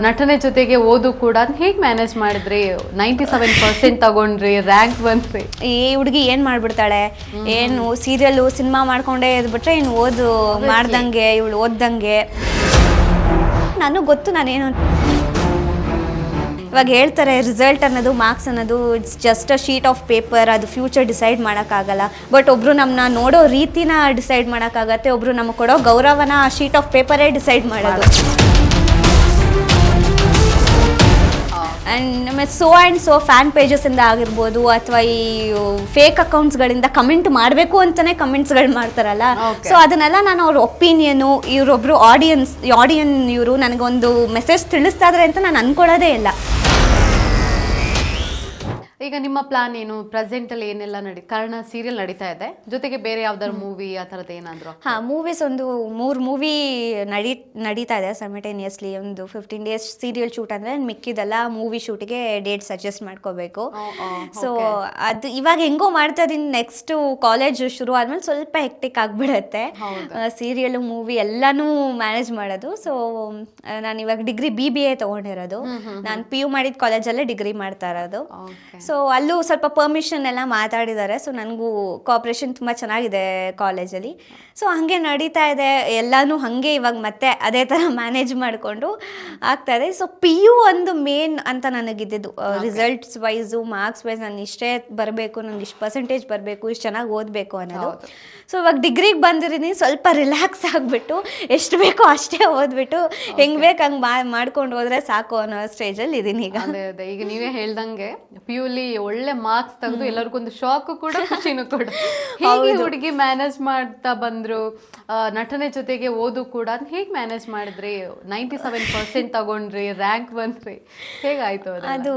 ನಟನೆ ಜೊತೆಗೆ ಓದು ಕೂಡ ಹೇಗೆ ಮ್ಯಾನೇಜ್ ಮಾಡಿದ್ರಿ? 97% ತಗೊಂಡ್ರಿ, ರ್ಯಾಂಕ್ ಬಂದ್ರಿ. ಈ ಹುಡುಗಿ ಏನು ಮಾಡ್ಬಿಡ್ತಾಳೆ, ಏನು ಸೀರಿಯಲ್ಲು ಸಿನಿಮಾ ಮಾಡ್ಕೊಂಡೇ ಇದ್ಬಿಟ್ರೆ ಇನ್ನು ಓದು ಮಾಡ್ದಂಗೆ ಇವಳು ಓದ್ದಂಗೆ. ನನಗೆ ಗೊತ್ತು ನಾನೇನು ಇವಾಗ ಹೇಳ್ತಾರೆ, ರಿಸಲ್ಟ್ ಅನ್ನೋದು ಮಾರ್ಕ್ಸ್ ಅನ್ನೋದು it's just a sheet of paper, ಅದು ಫ್ಯೂಚರ್ ಡಿಸೈಡ್ ಮಾಡೋಕ್ಕಾಗಲ್ಲ. ಬಟ್ ಒಬ್ಬರು ನಮ್ಮನ್ನ ನೋಡೋ ರೀತಿನ ಡಿಸೈಡ್ ಮಾಡೋಕ್ಕಾಗತ್ತೆ, ಒಬ್ಬರು ನಮಗೆ ಕೊಡೋ ಗೌರವನ ಆ ಶೀಟ್ ಆಫ್ ಪೇಪರೇ ಡಿಸೈಡ್ ಮಾಡೋದು. ಆ್ಯಂಡ್ ಆಮೇಲೆ ಸೋ ಫ್ಯಾನ್ ಪೇಜಸ್ಸಿಂದ ಆಗಿರ್ಬೋದು, ಅಥವಾ ಈ ಫೇಕ್ ಅಕೌಂಟ್ಸ್ಗಳಿಂದ ಕಮೆಂಟ್ ಮಾಡಬೇಕು ಅಂತಲೇ ಕಮೆಂಟ್ಸ್ಗಳು ಮಾಡ್ತಾರಲ್ಲ, ಸೊ ಅದನ್ನೆಲ್ಲ ನಾನು ಅವ್ರ ಒಪಿನಿಯನು, ಇವರೊಬ್ಬರು ಆಡಿಯನ್ ಇವರು ನನಗೊಂದು ಮೆಸೇಜ್ ತಿಳಿಸ್ತಾ ಇದ್ದಾರೆ ಅಂತ ನಾನು ಅಂದ್ಕೊಳ್ಳೋದೇ ಇಲ್ಲ. ಈಗ ನಿಮ್ಮ ಪ್ಲಾನ್ ಏನು? ಪ್ರೆಸೆಂಟ್ ಅಲ್ಲಿ ಏನೆಲ್ಲ ಕಾರಣ ಸೀರಿಯಲ್ ನಡೀತಾ ಇದೆ, ಜೊತೆಗೆ ಬೇರೆ ಯಾವ್ದಾದ್ರು ಮೂವಿ ಆ ಥರದ್ದು ಏನಾದ್ರು? ಮೂವೀಸ್ ಒಂದು 3 ಮೂವಿ ನಡೀತಾ ಇದೆ ಸೈಮಲ್ಟೇನಿಯಸ್ಲಿ. ಒಂದು 15 days ಸೀರಿಯಲ್ ಶೂಟ್ ಅಂದರೆ ಮಿಕ್ಕಿದೆಲ್ಲ ಮೂವಿ ಶೂಟಿಗೆ ಡೇಟ್ ಸಜೆಸ್ಟ್ ಮಾಡ್ಕೋಬೇಕು. ಸೊ ಅದು ಇವಾಗ ಹೆಂಗೋ ಮಾಡ್ತಾ ಇದೀನಿ. ನೆಕ್ಸ್ಟ್ ಕಾಲೇಜ್ ಶುರು ಆದ್ಮೇಲೆ ಸ್ವಲ್ಪ ಹೆಕ್ಟಿಕ್ ಆಗಿಬಿಡತ್ತೆ, ಸೀರಿಯಲ್ ಮೂವಿ ಎಲ್ಲಾನು ಮ್ಯಾನೇಜ್ ಮಾಡೋದು. ಸೊ ನಾನು ಇವಾಗ ಡಿಗ್ರಿ BBA ತೊಗೊಂಡಿರೋದು. ನಾನು PU ಮಾಡಿದ ಕಾಲೇಜಲ್ಲೇ ಡಿಗ್ರಿ ಮಾಡ್ತಾ ಇರೋದು. ಸೊ ಅಲ್ಲೂ ಸ್ವಲ್ಪ ಪರ್ಮಿಷನ್ ಎಲ್ಲ ಮಾತಾಡಿದ್ದಾರೆ. ಸೊ ನನಗೂ ಕೋಆಪ್ರೇಷನ್ ತುಂಬ ಚೆನ್ನಾಗಿದೆ ಕಾಲೇಜಲ್ಲಿ. ಸೊ ಹಾಗೆ ನಡೀತಾ ಇದೆ ಎಲ್ಲನೂ ಹಾಗೆ. ಇವಾಗ ಮತ್ತೆ ಅದೇ ಥರ ಮ್ಯಾನೇಜ್ ಮಾಡಿಕೊಂಡು ಆಗ್ತಾಯಿದೆ. ಸೊ PU ಒಂದು ಮೇನ್ ಅಂತ ನನಗಿದ್ದು, ರಿಸಲ್ಟ್ಸ್ ವೈಸು ಮಾರ್ಕ್ಸ್ ವೈಸ್ ನಾನು ಇಷ್ಟೇ ಬರಬೇಕು, ನನಗೆ ಇಷ್ಟು ಪರ್ಸೆಂಟೇಜ್ ಬರಬೇಕು, ಇಷ್ಟು ಚೆನ್ನಾಗಿ ಓದಬೇಕು ಅನ್ನೋದು. ಸೊ ಇವಾಗ ಡಿಗ್ರಿಗೆ ಬಂದಿದ್ದೀನಿ, ಸ್ವಲ್ಪ ರಿಲ್ಯಾಕ್ಸ್ ಆಗಿಬಿಟ್ಟು ಎಷ್ಟು ಬೇಕೋ ಅಷ್ಟೇ ಓದ್ಬಿಟ್ಟು ಹೆಂಗೆ ಬೇಕು ಹಂಗೆ ಮಾಡ್ಕೊಂಡು ಹೋದ್ರೆ ಸಾಕು ಅನ್ನೋ ಸ್ಟೇಜಲ್ಲಿ ಇದ್ದೀನಿ ಈಗ. ಅದೇ ಈಗ ನೀವೇ ಹೇಳ್ದಂಗೆ PUಲಿ ಒಳ್ಳೆ ಮಾರ್ಕ್ಸ್ ತೆಗೆದು ಎಲ್ಲರಿಗೊಂದು ಶಾಕ್ ಕೂಡ ಖುಷಿನೂ ಕೂಡ. ಹೇಗೆ ಹುಡುಗಿ ಮ್ಯಾನೇಜ್ ಮಾಡ್ತಾ ಬಂದ್ರು? ನಟನೆ ಜೊತೆಗೆ ಓದು ಕೂಡ ಹೇಗೆ ಮ್ಯಾನೇಜ್ ಮಾಡಿದ್ರಿ? 97% ತಗೊಂಡ್ರಿ, ರ್ಯಾಂಕ್ ಬಂದ್ರಿ, ಹೇಗಾಯ್ತು ಅದು?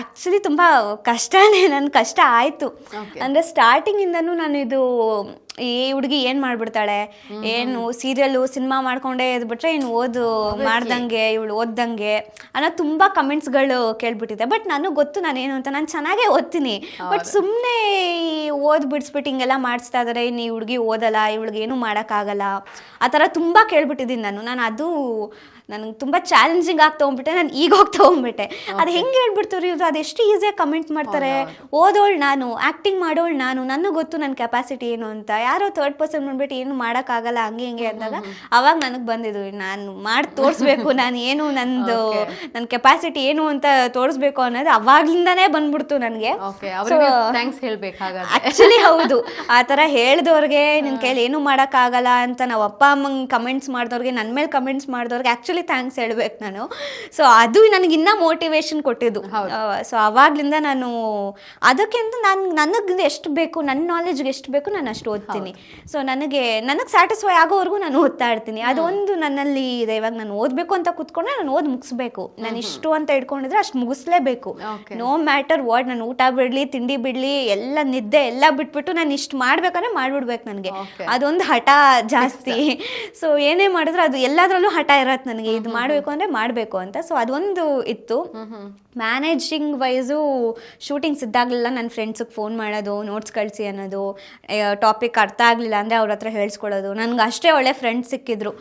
ಆಕ್ಚುಲಿ ತುಂಬಾ ಕಷ್ಟನೇ, ನನ್ ಕಷ್ಟ ಆಯ್ತು. ಅಂದ್ರೆ ಸ್ಟಾರ್ಟಿಂಗ್ ಇಂದನೂ ನಾನು ಇದು ಈ ಹುಡುಗಿ ಏನು ಮಾಡ್ಬಿಡ್ತಾಳೆ, ಏನು ಸೀರಿಯಲ್ಲು ಸಿನಿಮಾ ಮಾಡ್ಕೊಂಡೇ ಇದ್ಬಿಟ್ರೆ ಇನ್ನು ಓದು ಮಾಡ್ದಂಗೆ ಇವಳು ಓದ್ದಂಗೆ ಅನ್ನೋ ತುಂಬ ಕಮೆಂಟ್ಸ್ಗಳು ಕೇಳ್ಬಿಟ್ಟಿದೆ. ಬಟ್ ನನಗೆ ಗೊತ್ತು ನಾನೇನು ಅಂತ, ನಾನು ಚೆನ್ನಾಗೇ ಓದ್ತೀನಿ. ಬಟ್ ಸುಮ್ಮನೆ ಓದ್ ಬಿಡಿಸ್ಬಿಟ್ಟು ಹಿಂಗೆಲ್ಲ ಮಾಡಿಸ್ತಾ ಇದ್ದಾರೆ, ಇನ್ನು ಈ ಹುಡುಗಿ ಓದಲ್ಲ, ಇವಳಿಗೇನು ಮಾಡೋಕ್ಕಾಗಲ್ಲ ಆ ಥರ ತುಂಬ ಕೇಳ್ಬಿಟ್ಟಿದ್ದೀನಿ ನಾನು. ಅದು ನನಗೆ ತುಂಬ ಚಾಲೆಂಜಿಂಗ್ ಆಗಿ ತೊಗೊಂಡ್ಬಿಟ್ಟೆ. ನಾನು ಈಗ ಹೋಗಿ ತೊಗೊಂಡ್ಬಿಟ್ಟೆ. ಅದು ಹೆಂಗೆ ಹೇಳ್ಬಿಡ್ತಾರೆ ಇವ್ರು, ಅದೆಷ್ಟು ಈಸಿಯಾಗಿ ಕಮೆಂಟ್ ಮಾಡ್ತಾರೆ. ಓದೋಳು ನಾನು, ಆ್ಯಕ್ಟಿಂಗ್ ಮಾಡೋಳು ನಾನು, ನನಗೆ ಗೊತ್ತು ನನ್ನ ಕೆಪಾಸಿಟಿ ಏನು ಅಂತ. ಯಾರೋ ಥರ್ಡ್ ಪರ್ಸನ್ ಬಂದ್ಬಿಟ್ಟು ಏನು ಮಾಡೋಕ್ಕಾಗಲ್ಲ ಹಂಗೆ ಹಿಂಗೆ ಅಂದಾಗ ಅವಾಗ ನನಗೆ ಬಂದಿದ್ದು, ನಾನು ಮಾಡಿ ತೋರಿಸ್ಬೇಕು, ನಾನು ಏನು ನನ್ನ ಕೆಪಾಸಿಟಿ ಏನು ಅಂತ ತೋರಿಸ್ಬೇಕು ಅನ್ನೋದು ಅವಾಗ್ಲಿಂದಾನೇ ಬಂದ್ಬಿಡ್ತು ನನಗೆ. ಆ್ಯಕ್ಚುಲಿ ಹೌದು, ಆ ಥರ ಹೇಳಿದವ್ರಿಗೆ ನಿನ್ನ ಕೈಲಿ ಏನು ಮಾಡೋಕ್ಕಾಗಲ್ಲ ಅಂತ ನಾವು ಅಪ್ಪ ಅಮ್ಮಂಗೆ ಕಮೆಂಟ್ಸ್ ಮಾಡಿದವ್ರಿಗೆ, ನನ್ನ ಮೇಲೆ ಕಮೆಂಟ್ಸ್ ಮಾಡಿದವ್ರಿಗೆ ಆ್ಯಕ್ಚುಲಿ ಥ್ಯಾಂಕ್ಸ್ ಹೇಳ್ಬೇಕು ನಾನು. ಸೊ ಅದು ನನಗೆ ಇನ್ನೂ ಮೋಟಿವೇಶನ್ ಕೊಟ್ಟಿದ್ದು. ಸೊ ಅವಾಗ್ಲಿಂದ ನಾನು ಅದಕ್ಕೆ ಅಂತ ನನಗೆ ಎಷ್ಟು ಬೇಕು, ನನ್ನ ನಾಲೆಜ್ಗೆ ಎಷ್ಟು ಬೇಕು ನಾನು ಅಷ್ಟು ಓದ್ತೀನಿ. ಸೊ ನನಗೆ ಸ್ಯಾಟಿಸ್ಫೈ ಆಗೋವರೆಗೂ ನಾನು ಓದ್ತಾ ಇರ್ತೀನಿ. ಅದೊಂದು ನನ್ನಲ್ಲಿ ಇದೆ. ಇವಾಗ ನಾನು ಓದಬೇಕು ಅಂತ ಕೂತ್ಕೊಂಡ್ರೆ ನಾನು ಓದಿ ಮುಗಿಸ್ಬೇಕು. ನಾನು ಇಷ್ಟು ಅಂತ ಇಟ್ಕೊಂಡಿದ್ರೆ ಅಷ್ಟು ಮುಗಿಸ್ಲೇಬೇಕು. ನೋ ಮ್ಯಾಟರ್ ವಾಟ್, ನಾನು ಊಟ ಬಿಡಲಿ, ತಿಂಡಿ ಬಿಡಲಿ, ಎಲ್ಲ ನಿದ್ದೆ ಎಲ್ಲ ಬಿಟ್ಬಿಟ್ಟು ನಾನು ಇಷ್ಟು ಮಾಡ್ಬೇಕಂದ್ರೆ ಮಾಡ್ಬಿಡ್ಬೇಕು. ನನಗೆ ಅದೊಂದು ಹಠ ಜಾಸ್ತಿ. ಸೊ ಏನೇ ಮಾಡಿದ್ರು ಅದು ಎಲ್ಲದರಲ್ಲೂ ಹಠ ಇರತ್ತೆ ನನಗೆ, ಇದು ಮಾಡಬೇಕು ಅಂದರೆ ಮಾಡಬೇಕು ಅಂತ. ಸೊ ಅದೊಂದು ಇತ್ತು. ಮ್ಯಾನೇಜಿಂಗ್ ವೈಸು ಶೂಟಿಂಗ್ಸ್ ಇದ್ದಾಗಲೆಲ್ಲ ನನ್ನ ಫ್ರೆಂಡ್ಸಿಗೆ ಫೋನ್ ಮಾಡೋದು, ನೋಟ್ಸ್ ಕಳಿಸಿ ಅನ್ನೋದು, ಟಾಪಿಕ್ ಅರ್ಥ ಆಗಲಿಲ್ಲ ಅಂದರೆ ಅವ್ರ ಹತ್ರ ಹೇಳಿಸ್ಕೊಡೋದು. ನನಗೆ ಅಷ್ಟೇ ಒಳ್ಳೆ ಫ್ರೆಂಡ್ಸ್ ಸಿಕ್ಕಿದ್ರು.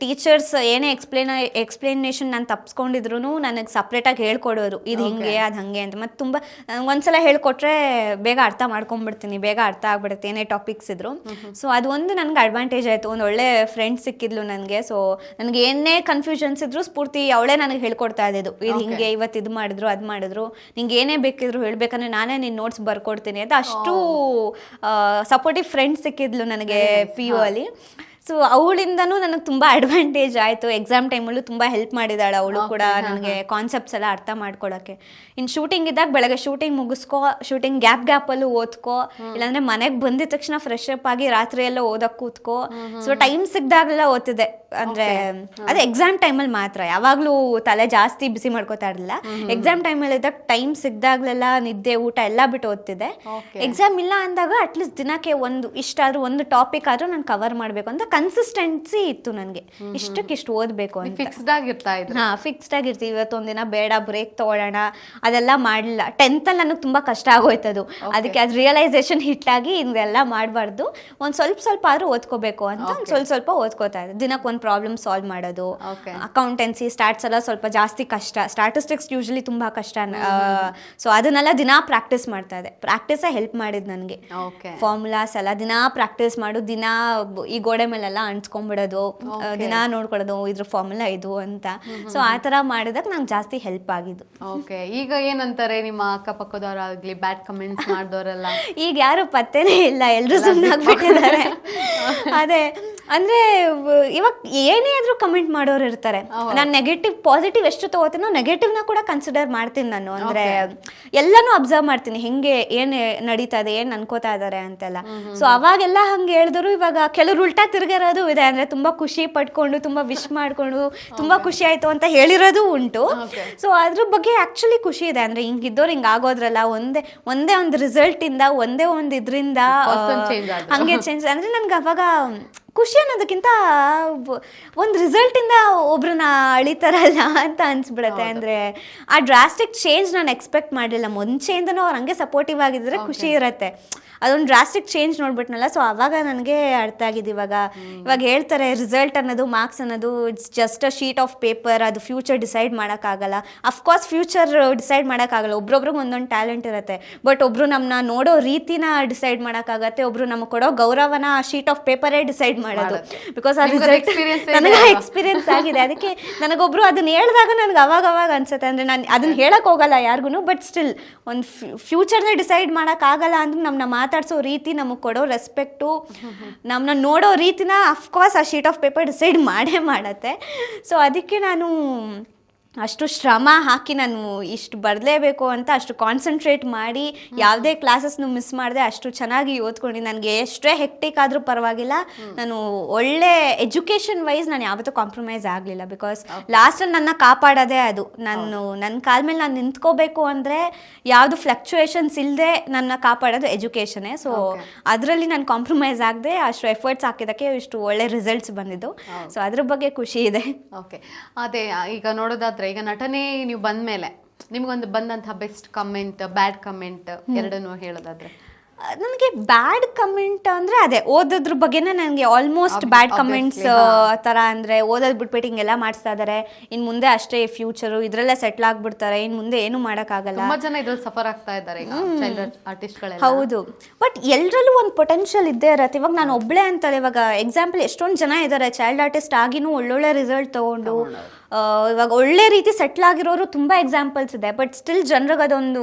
ಟೀಚರ್ಸ್ ಏನೇ ಎಕ್ಸ್ಪ್ಲೇನೇಷನ್ ನಾನು ತಪ್ಪಿಸ್ಕೊಂಡಿದ್ರು ನನಗೆ ಸಪ್ರೇಟಾಗಿ ಹೇಳ್ಕೊಡೋರು, ಇದು ಹಿಂಗೆ ಅದು ಹಾಗೆ ಅಂತ. ಮತ್ತು ತುಂಬ ಒಂದ್ಸಲ ಹೇಳ್ಕೊಟ್ರೆ ಬೇಗ ಅರ್ಥ ಮಾಡ್ಕೊಂಡ್ಬಿಡ್ತೀನಿ, ಬೇಗ ಅರ್ಥ ಆಗ್ಬಿಡುತ್ತೆ ಏನೇ ಟಾಪಿಕ್ಸ್ ಇದ್ರು. ಸೊ ಅದು ಒಂದು ನನಗೆ ಅಡ್ವಾಂಟೇಜ್ ಆಯಿತು. ಒಂದು ಒಳ್ಳೆ ಫ್ರೆಂಡ್ ಸಿಕ್ಕಿದ್ಲು ನನಗೆ. ಸೊ ನನಗೆ ಏನೇ ಕನ್ಫ್ಯೂಷನ್ಸ್ ಇದ್ರು ಸ್ಫೂರ್ತಿ ಅವಳೇ ನನಗೆ ಹೇಳ್ಕೊಡ್ತಾ ಇದ್ದು, ಇದು ಹಿಂಗೆ, ಇವತ್ತು ಇದು ಮಾಡಿದ್ರು ಅದು ಮಾಡಿದ್ರು, ನಿಂಗೆ ಏನೇ ಬೇಕಿದ್ರು ಹೇಳ್ಬೇಕಂದ್ರೆ ನಾನೇ ನಿನ್ನ ನೋಟ್ಸ್ ಬರ್ಕೊಡ್ತೀನಿ ಅಂತ. ಅಷ್ಟು ಸಪೋರ್ಟಿವ್ ಫ್ರೆಂಡ್ ಸಿಕ್ಕಿದ್ಲು ನನಗೆ PU ಅಲ್ಲಿ. ಸೊ ಅವಳಿಂದನೂ ನನಗೆ ತುಂಬ ಅಡ್ವಾಂಟೇಜ್ ಆಯಿತು. ಎಕ್ಸಾಮ್ ಟೈಮಲ್ಲೂ ತುಂಬ ಹೆಲ್ಪ್ ಮಾಡಿದಾಳೆ ಅವಳು ಕೂಡ ನನಗೆ ಕಾನ್ಸೆಪ್ಟ್ಸ್ ಎಲ್ಲ ಅರ್ಥ ಮಾಡ್ಕೊಳಕ್ಕೆ. ಇನ್ನು ಶೂಟಿಂಗ್ ಇದ್ದಾಗ ಬೆಳಗ್ಗೆ ಶೂಟಿಂಗ್ ಮುಗಿಸ್ಕೋ, ಶೂಟಿಂಗ್ ಗ್ಯಾಪಲ್ಲೂ ಓದ್ಕೋ, ಇಲ್ಲಾಂದರೆ ಮನೆಗೆ ಬಂದಿದ ತಕ್ಷಣ ಫ್ರೆಶ್ ಅಪ್ ಆಗಿ ರಾತ್ರಿ ಎಲ್ಲ ಓದಕ್ಕೆ ಕೂತ್ಕೋ. ಸೊ ಟೈಮ್ ಸಿಕ್ದಾಗೆಲ್ಲ ಓದ್ತಿದ್ದೆ. ಅಂದರೆ ಅದೇ ಎಕ್ಸಾಮ್ ಟೈಮಲ್ಲಿ ಮಾತ್ರ, ಯಾವಾಗಲೂ ತಲೆ ಜಾಸ್ತಿ ಬಿಸಿ ಮಾಡ್ಕೋತಾ ಇರಲಿಲ್ಲ. ಎಕ್ಸಾಮ್ ಟೈಮಲ್ಲಿ ಇದ್ದಾಗ ಟೈಮ್ ಸಿಕ್ದಾಗಲೆಲ್ಲ ನಿದ್ದೆ ಊಟ ಎಲ್ಲ ಬಿಟ್ಟು ಓದ್ತಿದ್ದೆ. ಎಕ್ಸಾಮ್ ಇಲ್ಲ ಅಂದಾಗ ಅಟ್ಲೀಸ್ಟ್ ದಿನಕ್ಕೆ ಇಷ್ಟಾದರೂ ಒಂದು ಟಾಪಿಕ್ ಆದರೂ ನಾನು ಕವರ್ ಮಾಡಬೇಕು ಅಂತ ಕನ್ಸಿಸ್ಟೆನ್ಸಿ ಇತ್ತು ನನಗೆ. ಇಷ್ಟು ಓದಬೇಕು ಅಂತ ಫಿಕ್ಸ್ಡ್ ಆಗಿರ್ತೀವಿ. ಇವತ್ತೊಂದಿನ ಬೇಡ ಬ್ರೇಕ್ ತಗೊಳ್ಳೋಣ ಅದೆಲ್ಲ ಮಾಡಲಿಲ್ಲ. 10th ಅಲ್ಲಿ ನನಗೆ ತುಂಬ ಕಷ್ಟ ಆಗೋಯ್ತದು. ಅದಕ್ಕೆ ಅದು ರಿಯಲೈಸೇಷನ್ ಹಿಟ್ಟಾಗಿ ಇದೆಲ್ಲ ಮಾಡಬಾರ್ದು, ಒಂದು ಸ್ವಲ್ಪ ಆದರೂ ಓದ್ಕೋಬೇಕು ಅಂತ ಸ್ವಲ್ಪ ಓದ್ಕೋತಾ ಇದ್ದೆ. ದಿನಕ್ಕೆ 1 ಪ್ರಾಬ್ಲಮ್ ಸಾಲ್ವ್ ಮಾಡೋದು. Okay. ಅಕೌಂಟೆನ್ಸಿ ಸ್ಟಾಟ್ಸ್ ಎಲ್ಲ ಸ್ವಲ್ಪ ಜಾಸ್ತಿ ಕಷ್ಟ, ಸ್ಟ್ಯಾಟಿಸ್ಟಿಕ್ಸ್ ಯೂಶಲಿ ತುಂಬ ಕಷ್ಟ. ಸೊ ಅದನ್ನೆಲ್ಲ ದಿನಾ ಪ್ರಾಕ್ಟೀಸ್ ಮಾಡ್ತಾ ಇದ್ದೆ. ಪ್ರಾಕ್ಟೀಸೇ ಹೆಲ್ಪ್ ಮಾಡಿದ್ದು ನನಗೆ. ಫಾರ್ಮುಲಾಸ್ ಎಲ್ಲ ದಿನಾ ಪ್ರಾಕ್ಟೀಸ್ ಮಾಡು, ದಿನಾ ಈ ಗೋಡೆ ಮೇಲೆಲ್ಲ ಅಂಟ್ಸ್ಕೊಂಡ್ಬಿಡೋದು, ದಿನಾ ನೋಡ್ಕೊಳ್ಳೋದು ಇದ್ರ ಫಾರ್ಮುಲಾ ಇದು ಅಂತ. ಸೊ ಆ ಥರ ಮಾಡಿದಾಗ ನಂಗೆ ಜಾಸ್ತಿ ಹೆಲ್ಪ್ ಆಗಿದ್ದು. ಓಕೆ, ಈಗ ಏನಂತಾರೆ ನಿಮ್ಮ ಅಕ್ಕಪಕ್ಕದವ್ರಾಗ್ಲಿ ಬ್ಯಾಡ್ ಕಮೆಂಟ್ಸ್ ಮಾಡಿದವರೆಲ್ಲ? ಈಗ ಯಾರು ಪತ್ತೆನೇ ಇಲ್ಲ, ಎಲ್ಲರೂ ಸುಮ್ಮನೆ ಆಗ್ಬಿಟ್ಟಿದ್ದಾರೆ. ಅದೇ ಅಂದ್ರೆ ಇವಾಗ ಏನೇ ಆದ್ರೂ ಕಮೆಂಟ್ ಮಾಡೋರು ಇರ್ತಾರೆ. ನಾನು ನೆಗೆಟಿವ್ ಪಾಸಿಟಿವ್ ಎಷ್ಟು ತಗೋತೀನೋ ನೆಗೆಟಿವ್ನ ಕೂಡ ಕನ್ಸಿಡರ್ ಮಾಡ್ತೀನಿ ನಾನು. ಅಂದ್ರೆ ಎಲ್ಲಾನು ಅಬ್ಸರ್ವ್ ಮಾಡ್ತೀನಿ, ಹೆಂಗೆ ಏನ್ ನಡೀತಾ ಇದೆ, ಏನ್ ಅನ್ಕೋತಾ ಇದಾರೆ ಅಂತೆಲ್ಲ. ಸೊ ಅವಾಗೆಲ್ಲ ಹಂಗೆ ಹೇಳಿದ್ರು. ಇವಾಗ ಕೆಲವ್ರು ಉಲ್ಟಾ ತಿರ್ಗಿರೋದು ಇದೆ, ಅಂದ್ರೆ ತುಂಬಾ ಖುಷಿ ಪಟ್ಕೊಂಡು, ತುಂಬಾ ವಿಶ್ ಮಾಡ್ಕೊಂಡು, ತುಂಬಾ ಖುಷಿ ಆಯ್ತು ಅಂತ ಹೇಳಿರೋದು ಉಂಟು. ಸೊ ಅದ್ರ ಬಗ್ಗೆ ಆಕ್ಚುಲಿ ಖುಷಿ ಇದೆ. ಅಂದ್ರೆ ಹಿಂಗಿದ್ದವ್ರು ಹಿಂಗ ಆಗೋದ್ರಲ್ಲ, ಒಂದೇ ಒಂದು ರಿಸಲ್ಟ್ ಇಂದ, ಒಂದೇ ಒಂದು ಇದ್ರಿಂದ ಹಂಗೆ ಚೇಂಜ್. ಅಂದ್ರೆ ನನ್ಗೆ ಅವಾಗ ಖುಷಿ ಅನ್ನೋದಕ್ಕಿಂತ ಒಂದು ರಿಸಲ್ಟಿಂದ ಒಬ್ರನ್ನ ಅಳಿತಾರಲ್ಲ ಅಂತ ಅನ್ಸ್ಬಿಡತ್ತೆ. ಅಂದರೆ ಆ ಡ್ರಾಸ್ಟಿಕ್ ಚೇಂಜ್ ನಾನು ಎಕ್ಸ್ಪೆಕ್ಟ್ ಮಾಡಲಿಲ್ಲ. ಮುಂಚೆಯಿಂದನೂ ಅವ್ರು ಹಂಗೆ ಸಪೋರ್ಟಿವ್ ಆಗಿದ್ರೆ ಖುಷಿ ಇರುತ್ತೆ. ಅದೊಂದು ಡ್ರಾಸ್ಟಿಕ್ ಚೇಂಜ್ ನೋಡ್ಬಿಟ್ನಲ್ಲ. ಸೊ ಅವಾಗ ನನಗೆ ಅರ್ಥ ಆಗಿದೆ. ಇವಾಗ ಹೇಳ್ತಾರೆ ರಿಸಲ್ಟ್ ಅನ್ನೋದು, ಮಾರ್ಕ್ಸ್ ಅನ್ನೋದು it's just a sheet of paper, ಅದು ಫ್ಯೂಚರ್ ಡಿಸೈಡ್ ಮಾಡೋಕ್ಕಾಗಲ್ಲ. ಅಫ್ಕೋರ್ಸ್ ಫ್ಯೂಚರ್ ಡಿಸೈಡ್ ಮಾಡೋಕ್ಕಾಗಲ್ಲ, ಒಬ್ರೊಬ್ರಿಗೆ ಒಂದೊಂದು ಟ್ಯಾಲೆಂಟ್ ಇರುತ್ತೆ. ಬಟ್ ಒಬ್ರು ನಮ್ಮನ್ನ ನೋಡೋ ರೀತಿನ ಡಿಸೈಡ್ ಮಾಡೋಕ್ಕಾಗತ್ತೆ, ಒಬ್ರು ನಮಗೆ ಕೊಡೋ ಗೌರವನ ಆ ಶೀಟ್ ಆಫ್ ಪೇಪರೇ ಡಿಸೈಡ್ ಮಾಡೋದು. ಬಿಕಾಸ್ ಆ ರಿಸಲ್ಟ್ ನನಗೆ ಎಕ್ಸ್ಪೀರಿಯನ್ಸ್ ಆಗಿದೆ. ಅದಕ್ಕೆ ನನಗೊಬ್ರು ಅದನ್ನ ಹೇಳಿದಾಗ ನನಗೆ ಅವಾಗ ಅನ್ಸುತ್ತೆ. ಅಂದರೆ ನಾನು ಅದನ್ನ ಹೇಳಕ್ ಹೋಗಲ್ಲ ಯಾರಿಗೂ, ಬಟ್ ಸ್ಟಿಲ್ ಒಂದು ಫ್ಯೂಚರ್ನ ಡಿಸೈಡ್ ಮಾಡೋಕ್ಕಾಗಲ್ಲ ಅಂದ್ರೆ ನಮ್ಮನ್ನ ಮಾತಾಡ್ಸೋ ರೀತಿ, ನಮಗೆ ಕೊಡೋ ರೆಸ್ಪೆಕ್ಟು, ನಮ್ಮನ್ನ ನೋಡೋ ರೀತಿನ ಅಫ್ಕೋರ್ಸ್ ಆ ಶೀಟ್ ಆಫ್ ಪೇಪರ್ ಡಿಸೈಡ್ ಮಾಡತ್ತೆ. ಸೊ ಅದಕ್ಕೆ ನಾನು ಅಷ್ಟು ಶ್ರಮ ಹಾಕಿ ನಾನು ಇಷ್ಟು ಬರಲೇಬೇಕು ಅಂತ ಅಷ್ಟು ಕಾನ್ಸಂಟ್ರೇಟ್ ಮಾಡಿ ಯಾವುದೇ ಕ್ಲಾಸಸ್ನು ಮಿಸ್ ಮಾಡಿದೆ, ಅಷ್ಟು ಚೆನ್ನಾಗಿ ಓದ್ಕೊಂಡು ನನಗೆ ಎಷ್ಟೇ ಹೆಕ್ಟಿಕ್ ಆದರೂ ಪರವಾಗಿಲ್ಲ, ನಾನು ಒಳ್ಳೆ ಎಜುಕೇಷನ್ ವೈಸ್ ನಾನು ಯಾವತ್ತೂ ಕಾಂಪ್ರಮೈಸ್ ಆಗಲಿಲ್ಲ. ಬಿಕಾಸ್ ಲಾಸ್ಟಲ್ಲಿ ನನ್ನ ಕಾಪಾಡೋದೇ ಅದು. ನನ್ನ ಕಾಲ ಮೇಲೆ ನಾನು ನಿಂತ್ಕೋಬೇಕು ಅಂದರೆ ಯಾವುದು ಫ್ಲಕ್ಚುಯೇಷನ್ಸ್ ಇಲ್ಲದೆ ನನ್ನ ಕಾಪಾಡೋದು ಎಜುಕೇಷನ್ನೇ. ಸೊ ಅದರಲ್ಲಿ ನಾನು ಕಾಂಪ್ರಮೈಸ್ ಆಗದೆ ಅಷ್ಟು ಎಫರ್ಟ್ಸ್ ಹಾಕಿದ್ದಕ್ಕೆ ಇಷ್ಟು ಒಳ್ಳೆ ರಿಸಲ್ಟ್ಸ್ ಬಂದಿದ್ದು. ಸೊ ಅದ್ರ ಬಗ್ಗೆ ಖುಷಿ ಇದೆ. ಓಕೆ, ಅದೇ ಈಗ ನೋಡೋದಾದ್ರೆ ಈಗ ನಟನೆ ನೀವು ಬಂದ್ಮೇಲೆ ನಿಮ್ಗೊಂದು ಬಂದಂತಹ ಬೆಸ್ಟ್ ಕಮೆಂಟ್, ಬ್ಯಾಡ್ ಕಮೆಂಟ್ ಎರಡನ್ನೂ ಹೇಳೋದಾದ್ರೆ? ನನಗೆ ಬ್ಯಾಡ್ ಕಮೆಂಟ್ ಅಂದರೆ ಅದೇ ಓದೋದ್ರ ಬಗ್ಗೆನೇ ನನಗೆ ಆಲ್ಮೋಸ್ಟ್ ಬ್ಯಾಡ್ ಕಮೆಂಟ್ಸ್ ಥರ. ಅಂದರೆ ಓದೋದು ಬಿಟ್ಬಿಟ್ಟು ಹಿಂಗೆಲ್ಲ ಮಾಡಿಸ್ತಾ ಇದ್ದಾರೆ, ಇನ್ನು ಮುಂದೆ ಅಷ್ಟೇ ಫ್ಯೂಚರು, ಇದರಲ್ಲೇ ಸೆಟ್ಲ್ ಆಗ್ಬಿಡ್ತಾರೆ, ಇನ್ನು ಮುಂದೆ ಏನು ಮಾಡೋಕ್ಕಾಗಲ್ಲ. ತುಂಬಾ ಜನ ಇದ್ರಲ್ಲಿ ಸಫರ್ ಆಗ್ತಾ ಇದ್ದಾರೆ ಈಗ ಚೈಲ್ಡ್ ಆರ್ಟಿಸ್ಟ್ಗಳೆಲ್ಲ. ಹೌದು, ಬಟ್ ಎಲ್ಲರಲ್ಲೂ ಒಂದು ಪೊಟೆನ್ಷಿಯಲ್ ಇದ್ದೇ ಇರತ್ತೆ. ಇವಾಗ ನಾನು ಒಬ್ಬಳೇ ಅಂತಲ್ಲ, ಇವಾಗ ಎಕ್ಸಾಂಪಲ್ ಎಷ್ಟೊಂದು ಜನ ಇದ್ದಾರೆ ಚೈಲ್ಡ್ ಆರ್ಟಿಸ್ಟ್ ಆಗಿನೂ ಒಳ್ಳೊಳ್ಳೆ ರಿಸಲ್ಟ್ ತೊಗೊಂಡು ಇವಾಗ ಒಳ್ಳೆ ರೀತಿ ಸೆಟ್ಲ್ ಆಗಿರೋರು ತುಂಬ ಎಕ್ಸಾಂಪಲ್ಸ್ ಇದೆ. ಬಟ್ ಸ್ಟಿಲ್ ಜನರಿಗೆ ಅದೊಂದು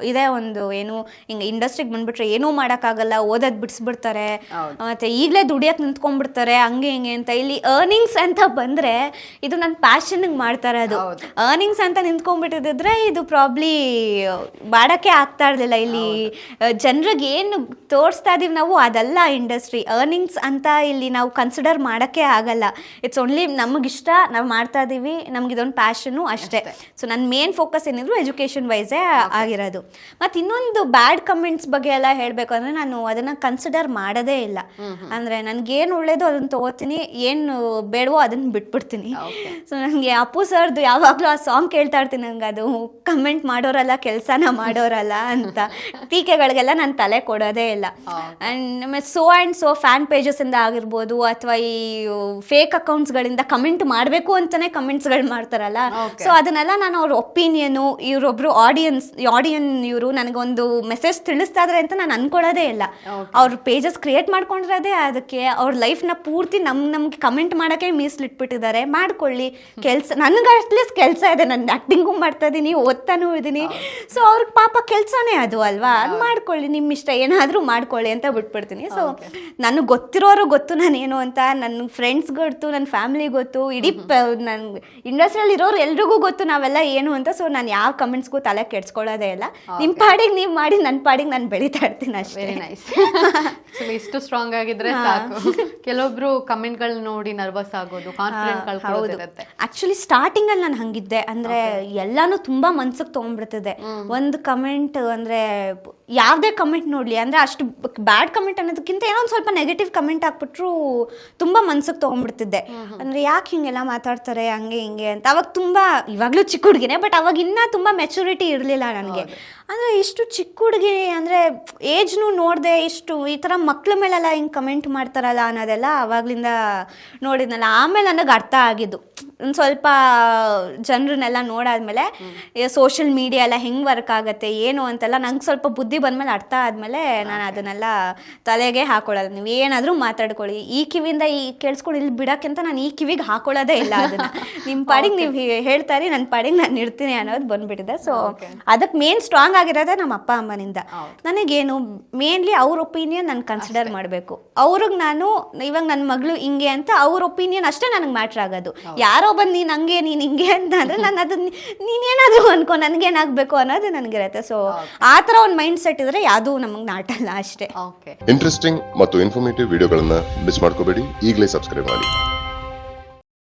ಇದೆ, ಒಂದು ಏನು ಹಿಂಗೆ ಇಂಡಸ್ಟ್ರಿಗೆ ಬಂದ್ಬಿಟ್ರೆ ಏನೂ ಮಾಡೋಕ್ಕಾಗಲ್ಲ, ಓದೋದು ಬಿಡಿಸ್ಬಿಡ್ತಾರೆ, ಮತ್ತು ಈಗಲೇ ದುಡಿಯೋಕೆ ನಿಂತ್ಕೊಂಡ್ಬಿಡ್ತಾರೆ, ಹಂಗೆ ಹಿಂಗೆ ಅಂತ. ಇಲ್ಲಿ ಅರ್ನಿಂಗ್ಸ್ ಅಂತ ಬಂದರೆ ಇದು ನನ್ನ ಪ್ಯಾಷನ್ಗೆ ಮಾಡ್ತಾರೆ. ಅದು ಅರ್ನಿಂಗ್ಸ್ ಅಂತ ನಿಂತ್ಕೊಂಡ್ಬಿಟ್ಟಿದ್ರೆ ಇದು ಪ್ರಾಬ್ಲಿ ಮಾಡೋಕ್ಕೆ ಆಗ್ತಾ ಇರಲಿಲ್ಲ. ಇಲ್ಲಿ ಜನರಿಗೆ ಏನು ತೋರಿಸ್ತಾ ಇದೀವಿ ನಾವು ಅದಲ್ಲ ಇಂಡಸ್ಟ್ರಿ. ಅರ್ನಿಂಗ್ಸ್ ಅಂತ ಇಲ್ಲಿ ನಾವು ಕನ್ಸಿಡರ್ ಮಾಡೋಕ್ಕೆ ಆಗಲ್ಲ. ಇಟ್ಸ್ ಓನ್ಲಿ ನಮಗಿಷ್ಟ, ನಾವು ಮಾಡ್ತಾ ಇದೀವಿ, ನಮ್ಗೆ ಇದೊಂದು ಪ್ಯಾಷನು ಅಷ್ಟೇ. ಸೊ ನನ್ನ ಮೇನ್ ಫೋಕಸ್ ಏನಿದ್ರು ಎಜುಕೇಷನ್ ವೈಸೇ ಆಗಿರೋದು. ಮತ್ತು ಇನ್ನೊಂದು ಬ್ಯಾಡ್ ಕಮೆಂಟ್ಸ್ ಬಗ್ಗೆ ಎಲ್ಲ ಹೇಳಬೇಕು ಅಂದರೆ ನಾನು ಅದನ್ನು ಕನ್ಸಿಡರ್ ಮಾಡೋದೇ ಇಲ್ಲ. ಅಂದರೆ ನನಗೇನು ಒಳ್ಳೇದು ಅದನ್ನು ತೊಗೋತೀನಿ, ಏನು ಬೇಡವೋ ಅದನ್ನು ಬಿಟ್ಬಿಡ್ತೀನಿ. ಸೊ ನನಗೆ ಅಪ್ಪು ಸರ್ದು ಯಾವಾಗಲೂ ಆ ಸಾಂಗ್ ಕೇಳ್ತಾ ಇರ್ತೀನಿ, ನಂಗೆ ಅದು ಕಮೆಂಟ್ ಮಾಡೋರಲ್ಲ ಕೆಲಸನ ಮಾಡೋರಲ್ಲ ಅಂತ ಟೀಕೆಗಳಿಗೆಲ್ಲ ನಾನು ತಲೆ ಕೊಡೋದೇ ಇಲ್ಲ. ಆ್ಯಂಡ್ ಸೋ ಫ್ಯಾನ್ ಪೇಜಸ್ಸಿಂದ ಆಗಿರ್ಬೋದು, ಅಥವಾ ಈ ಫೇಕ್ ಅಕೌಂಟ್ಸ್ಗಳಿಂದ ಕಮೆಂಟ್ ಮಾಡಬೇಕು ಅಂತಾನೆ ಕಮೆಂಟ್ಸ್ಗಳು ಮಾಡ್ತಾರಲ್ಲ. ಸೊ ಅದನ್ನೆಲ್ಲ ನಾನು ಅವ್ರ ಒಪಿನಿಯನು, ಇವರೊಬ್ರು ಆಡಿಯನ್ ಇವರು ನನಗೊಂದು ಮೆಸೇಜ್ ತಿಳಿಸ್ತಾ ಇದ್ರೆ ಅಂತ ನಾನು ಅನ್ಕೊಳ್ಳೋದೇ ಇಲ್ಲ. ಅವ್ರ ಪೇಜಸ್ ಕ್ರಿಯೇಟ್ ಮಾಡ್ಕೊಂಡಿರೋದೇ ಅದಕ್ಕೆ. ಅವ್ರ ಲೈಫ್ನ ಪೂರ್ತಿ ನಮ್ಗೆ ಕಮೆಂಟ್ ಮಾಡೋಕ್ಕೆ ಮೀಸಲಿಟ್ಬಿಟ್ಟಿದ್ದಾರೆ. ಮಾಡ್ಕೊಳ್ಳಿ ಕೆಲಸ, ನನಗೆ ಅಟ್ಲೀಸ್ಟ್ ಕೆಲಸ ಇದೆ, ನಾನು ಆ್ಯಕ್ಟಿಂಗು ಮಾಡ್ತಾ ಇದ್ದೀನಿ, ಓದ್ತಾನೂ ಇದ್ದೀನಿ. ಸೊ ಅವ್ರಿಗೆ ಪಾಪ ಕೆಲಸನೇ ಅದು ಅಲ್ವಾ, ಅದು ಮಾಡ್ಕೊಳ್ಳಿ, ನಿಮ್ಮ ಇಷ್ಟ, ಏನಾದರೂ ಮಾಡ್ಕೊಳ್ಳಿ ಅಂತ ಬಿಟ್ಬಿಡ್ತೀನಿ. ಸೊ ನನಗೆ ಗೊತ್ತಿರೋರು ಗೊತ್ತು ನಾನೇನು ಅಂತ, ನನ್ನ ಫ್ರೆಂಡ್ಸ್ ಗೊತ್ತು, ನನ್ನ ಫ್ಯಾಮಿಲಿ ಗೊತ್ತು, ಇಡೀ ನನ್ಗೆ ಇಂಡಸ್ಟ್ರಿಯಲ್ಲಿ ಇರೋರು ಎಲ್ರಿಗೂ ಗೊತ್ತು ನಾವೆಲ್ಲ ಏನು ಅಂತ. ಸೊ ನಾನು ಯಾವ ಕಮೆಂಟ್ಸ್ಗೂ ತಲೆ ಕೆಡ್ಸ್ಕೊಳ್ಳೋದೇ ಇಲ್ಲ. ನಿಮ್ಮ ಪಾಡಿಗೆ ನೀವು ಮಾಡಿ, ನನ್ನ ಪಾಡಿಗೆ ನಾನು ಬೆಳೀತಾ ಇರ್ತೀನಿ ಅಷ್ಟೇ. Very nice. ಇಷ್ಟು ಸ್ಟ್ರಾಂಗ್ ಆಗಿದ್ರೆ ಸಾಕು. ಕೆಲವೊಬ್ರು ಕಮೆಂಟ್ಗಳು ನೋಡಿ ನರ್ವಸ್ ಆಗೋದು, ಕಾನ್ಫಿಡೆಂಟ್ ಕಳ್ಕೊಳ್ಳೋದಿರುತ್ತೆ. ಆಕ್ಚುಲಿ ಸ್ಟಾರ್ಟಿಂಗ್ ಅಲ್ಲಿ ನಾನು ಹಂಗಿದ್ದೆ. ಅಂದ್ರೆ ಎಲ್ಲಾನು ತುಂಬಾ ಮನ್ಸಿಗೆ ತಗೊಂಡ್ಬಿಡ್ತಿದೆ. ಒಂದು ಕಮೆಂಟ್ ಅಂದ್ರೆ ಯಾವುದೇ ಕಮೆಂಟ್ ನೋಡ್ಲಿ, ಅಂದ್ರೆ ಅಷ್ಟು ಬ್ಯಾಡ್ ಕಮೆಂಟ್ ಅನ್ನೋದಕ್ಕಿಂತ ಏನೋ ಒಂದು ಸ್ವಲ್ಪ ನೆಗೆಟಿವ್ ಕಮೆಂಟ್ ಹಾಕ್ಬಿಟ್ರು ತುಂಬಾ ಮನ್ಸಿಗೆ ತಗೊಂಡ್ಬಿಡ್ತಿದ್ದೆ. ಅಂದ್ರೆ ಯಾಕೆ ಹಿಂಗೆಲ್ಲ ಮಾತಾಡ್ತಾ ಮಾಡ್ತಾರೆ ಹಂಗೆ ಹಿಂಗೆ ಅಂತ. ಅವಾಗ ತುಂಬ, ಇವಾಗಲೂ ಚಿಕ್ಕ ಹುಡುಗಿನೇ, ಬಟ್ ಅವಾಗ ಇನ್ನೂ ತುಂಬ ಮೆಚುರಿಟಿ ಇರಲಿಲ್ಲ ನನಗೆ. ಅಂದರೆ ಇಷ್ಟು ಚಿಕ್ಕ ಹುಡುಗಿ ಅಂದರೆ ಏಜ್ನು ನೋಡಿದೆ, ಇಷ್ಟು ಈ ಥರ ಮಕ್ಳ ಮೇಲೆಲ್ಲ ಹಿಂಗೆ ಕಮೆಂಟ್ ಮಾಡ್ತಾರಲ್ಲ ಅನ್ನೋದೆಲ್ಲ ಆವಾಗಲಿಂದ ನೋಡಿದ್ನಲ್ಲ. ಆಮೇಲೆ ನನಗೆ ಅರ್ಥ ಆಗಿದ್ದು, ಒಂದು ಸ್ವಲ್ಪ ಜನರನ್ನೆಲ್ಲ ನೋಡಾದ್ಮೇಲೆ ಸೋಷಿಯಲ್ ಮೀಡಿಯಾ ಎಲ್ಲ ಹೆಂಗೆ ವರ್ಕ್ ಆಗುತ್ತೆ ಏನು ಅಂತೆಲ್ಲ ನಂಗೆ ಸ್ವಲ್ಪ ಬುದ್ಧಿ ಬಂದಮೇಲೆ ಅರ್ಥ ಆದಮೇಲೆ ನಾನು ಅದನ್ನೆಲ್ಲ ತಲೆಗೆ ಹಾಕೊಳ್ಳೋದು. ನೀವು ಏನಾದರೂ ಮಾತಾಡ್ಕೊಳ್ಳಿ, ಈ ಕಿವಿಯಿಂದ ಈ ಕೇಳಿಸ್ಕೊಂಡು ಇಲ್ಲಿ ಬಿಡೋಕ್ಕಿಂತ ನಾನು ಈ ಕಿವಿಗೆ ಹಾಕೊಳ್ಳೋದೇ ಇಲ್ಲ ಅದನ್ನು. ನಿಮ್ಮ ಪಾಡಿಗೆ ನೀವು ಹೇಳ್ತಾರೆ, ನನ್ನ ಪಾಡಿಗೆ ನಾನು ಇರ್ತೀನಿ ಅನ್ನೋದು ಬಂದ್ಬಿಟ್ಟಿದೆ. ಸೊ ಅದಕ್ಕೆ ಮೇನ್ ಸ್ಟ್ರಾಂಗ್ ಆಗಿರೋದೇ ನಮ್ಮ ಅಪ್ಪ ಅಮ್ಮನಿಂದ. ನನಗೇನು ಮೇನ್ಲಿ ಅವ್ರ ಒಪಿನಿಯನ್ ನಾನು ಕನ್ಸಿಡರ್ ಮಾಡಬೇಕು. ಅವ್ರಿಗೆ ನಾನು ಇವಾಗ ನನ್ನ ಮಗಳು ಹಿಂಗೆ ಅಂತ ಅವ್ರ ಒಪಿನಿಯನ್ ಅಷ್ಟೇ ನನಗೆ ಮ್ಯಾಟ್ರ್ ಆಗೋದು. ಯಾರೋ ಬಂದು ನೀನು ಹಂಗೆ ನೀನು ಹಿಂಗೆ ಅಂತ ಅಂದರೆ ನಾನು ಅದನ್ನ ನೀನೇನಾದರೂ ಅನ್ಕೊ, ನನಗೇನಾಗಬೇಕು ಅನ್ನೋದು ನನಗಿರುತ್ತೆ. ಸೊ ಆ ಥರ ಒಂದು ಮೈಂಡ್ ಸೆಟ್ ಇದ್ರೆ ಯಾವುದೂ ನಮಗೆ ನಾಟಲ್ಲ ಅಷ್ಟೇ. ಇಂಟ್ರೆಸ್ಟಿಂಗ್ ಮತ್ತು ಇನ್ಫಾರ್ಮೇಟಿವ್ ವಿಡಿಯೋಗಳನ್ನ ಮಿಸ್ ಮಾಡ್ಕೋಬೇಡಿ, ಈಗಲೇ ಸಬ್ಸ್ಕ್ರೈಬ್ ಮಾಡಿ.